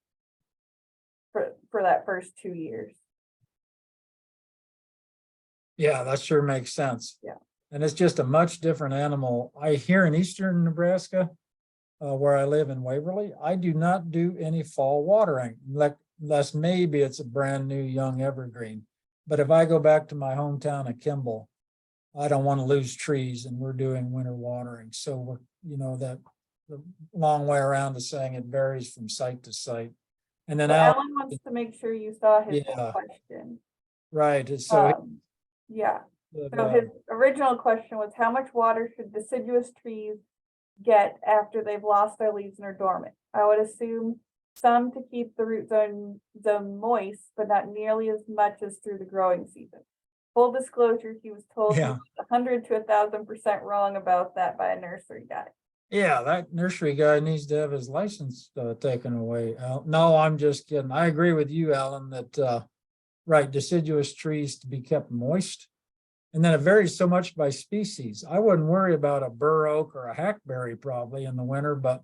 for that first 2 years. Yeah, that sure makes sense. Yeah. And it's just a much different animal. I hear in eastern Nebraska, where I live in Waverly, I do not do any fall watering, unless maybe it's a brand new young evergreen. But if I go back to my hometown of Kimball, I don't want to lose trees, and we're doing winter watering. So we're, you know, that the long way around to saying it varies from site to site. And then Alan wants to make sure you saw his question. Right. So yeah. So his original question was, how much water should deciduous trees get after they've lost their leaves and are dormant? I would assume some to keep the root zone moist, but not nearly as much as through the growing season. Full disclosure, he was told 100 to 1,000% wrong about that by a nursery guy. Yeah, that nursery guy needs to have his license taken away. No, I'm just kidding. I agree with you, Alan, that right, deciduous trees to be kept moist. And then it varies so much by species. I wouldn't worry about a bur oak or a hackberry probably in the winter, but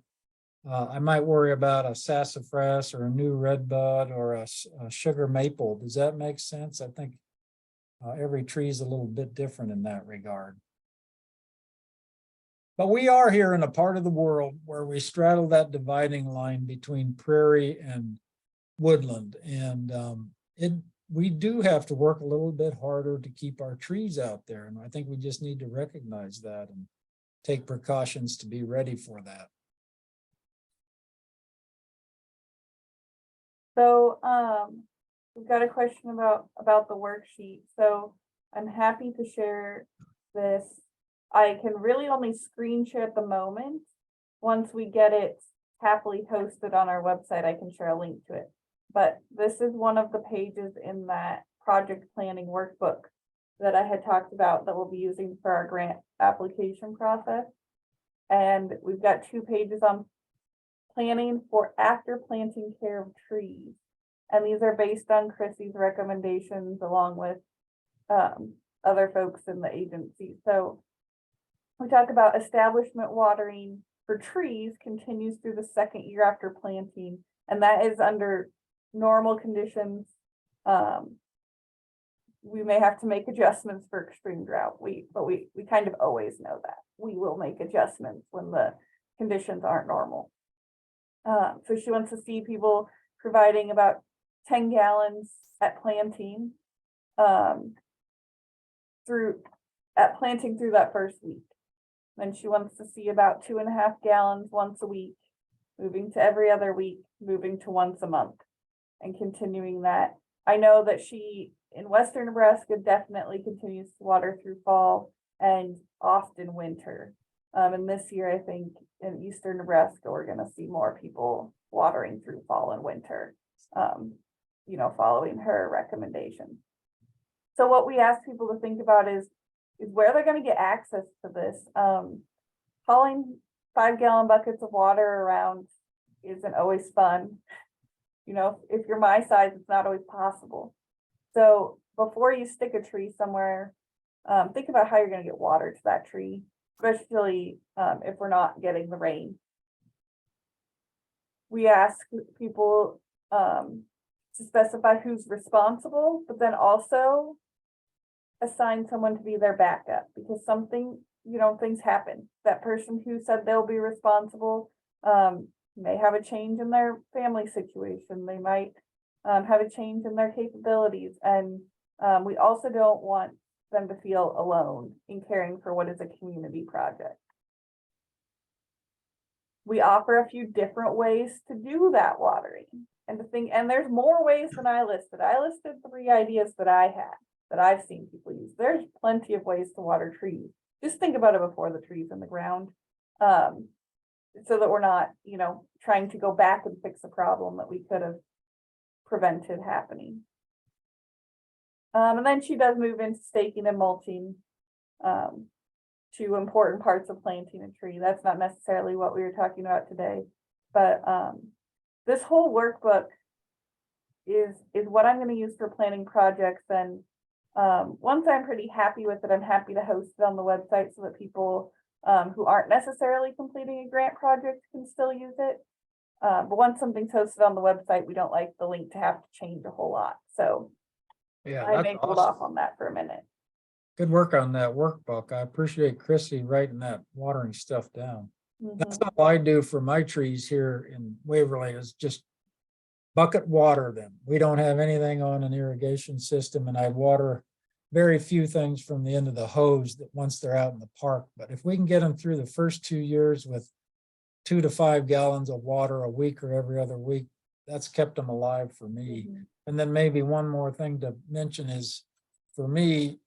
I might worry about a sassafras or a new redbud or a sugar maple. Does that make sense? I think every tree is a little bit different in that regard. But we are here in a part of the world where we straddle that dividing line between prairie and woodland. And we do have to work a little bit harder to keep our trees out there. And I think we just need to recognize that and take precautions to be ready for that. So we've got a question about the worksheet. So I'm happy to share this. I can really only screen share at the moment. Once we get it happily hosted on our website, I can share a link to it. But this is one of the pages in that project planning workbook that I had talked about that we'll be using for our grant application process. And we've got 2 pages on planning for after planting care of trees. And these are based on Chrissy's recommendations along with other folks in the agency. So we talk about establishment watering for trees continues through the 2nd year after planting. And that is under normal conditions. We may have to make adjustments for extreme drought. But we kind of always know that we will make adjustments when the conditions aren't normal. So she wants to see people providing about 10 gallons at planting through at planting through that first week. Then she wants to see about 2.5 gallons once a week, moving to every other week, moving to once a month, and continuing that. I know that she, in Western Nebraska, definitely continues to water through fall and often winter. And this year, I think in Eastern Nebraska, we're gonna see more people watering through fall and winter, following her recommendation. So what we ask people to think about is where they're gonna get access to this. Hauling 5-gallon buckets of water around isn't always fun. If you're my size, it's not always possible. So before you stick a tree somewhere, think about how you're gonna get water to that tree, especially if we're not getting the rain. We ask people to specify who's responsible, but then also assign someone to be their backup, because things happen. That person who said they'll be responsible may have a change in their family situation. They might have a change in their capabilities. And we also don't want them to feel alone in caring for what is a community project. We offer a few different ways to do that watering. And there's more ways than I listed. I listed 3 ideas that I had, that I've seen people use. There's plenty of ways to water trees. Just think about it before the tree's in the ground. So that we're not, trying to go back and fix a problem that we could have prevented happening. And then she does move into staking and mulching, 2 important parts of planting a tree. That's not necessarily what we were talking about today, but this whole workbook is what I'm going to use for planning projects. And once I'm pretty happy with it, I'm happy to host it on the website so that people who aren't necessarily completing a grant project can still use it. But once something's hosted on the website, we don't like the link to have to change a whole lot. So Yeah, I that's may hold awesome. off on that for a minute. Good work on that workbook. I appreciate Chrissy writing that watering stuff down. That's Mhm. all I do for my trees here in Waverly, is just bucket water them. We don't have anything on an irrigation system, and I water very few things from the end of the hose that once they're out in the park. But if we can get them through the first 2 years with 2 to 5 gallons of water a week or every other week, that's kept them alive for me. Mhm. And then maybe one more thing to mention is, for me,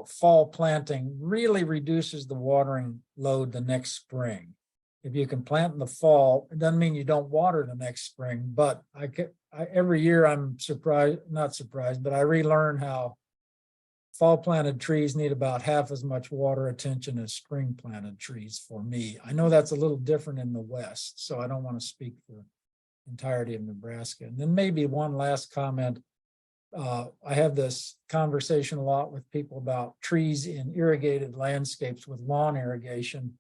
fall planting really reduces the watering load the next spring. If you can plant in the fall, it doesn't mean you don't water the next spring, but every year I'm not surprised, but I relearn how fall planted trees need about half as much water attention as spring planted trees for me. I know that's a little different in the West, so I don't want to speak for the entirety of Nebraska. And then maybe one last comment. I have this conversation a lot with people about trees in irrigated landscapes with lawn irrigation.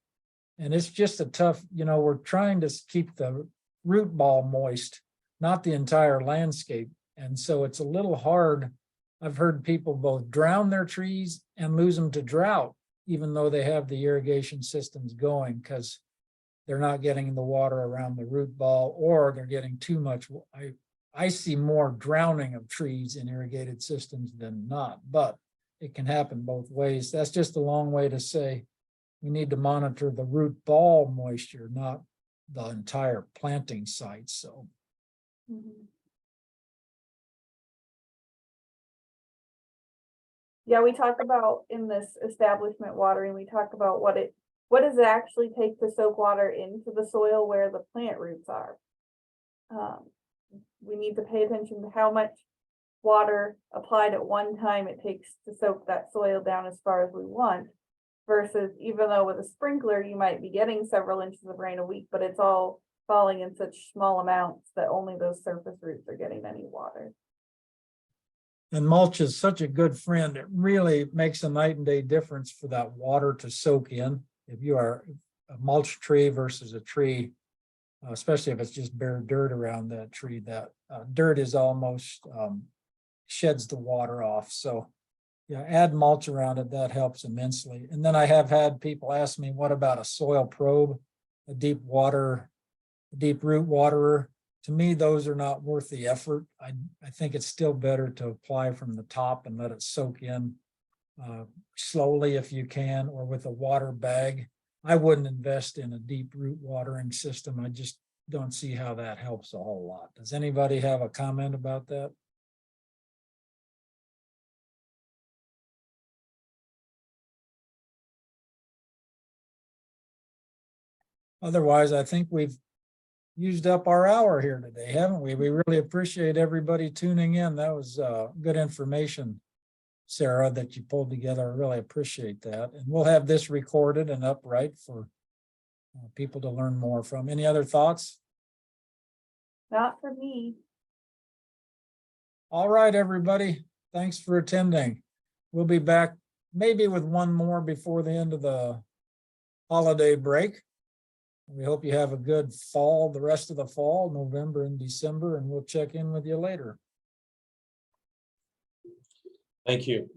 And it's just a tough, we're trying to keep the root ball moist, not the entire landscape. And so it's a little hard. I've heard people both drown their trees and lose them to drought, even though they have the irrigation systems going, because they're not getting the water around the root ball, or they're getting too much. I see more drowning of trees in irrigated systems than not, but it can happen both ways. That's just a long way to say we need to monitor the root ball moisture, not the entire planting site. So Mhm. Yeah, we talk about in this establishment watering, we talk about what does it actually take to soak water into the soil where the plant roots are. We need to pay attention to how much water applied at one time it takes to soak that soil down as far as we want, versus even though with a sprinkler you might be getting several inches of rain a week, but it's all falling in such small amounts that only those surface roots are getting any water. And mulch is such a good friend. It really makes a night and day difference for that water to soak in. If you are a mulch tree versus a tree, especially if it's just bare dirt around that tree, that dirt is almost sheds the water off. So yeah, add mulch around it, that helps immensely. And then I have had people ask me, what about a soil probe, a deep root waterer? To me, those are not worth the effort. I think it's still better to apply from the top and let it soak in slowly if you can, or with a water bag. I wouldn't invest in a deep root watering system. I just don't see how that helps a whole lot. Does anybody have a comment about that? Otherwise, I think we've used up our hour here today, haven't we? We really appreciate everybody tuning in. That was good information, Sarah, that you pulled together. I really appreciate that. And we'll have this recorded and upright for people to learn more from. Any other thoughts? Not for me. All right, everybody. Thanks for attending. We'll be back maybe with one more before the end of the holiday break. We hope you have a good fall, the rest of the fall, November and December, and we'll check in with you later. Thank you.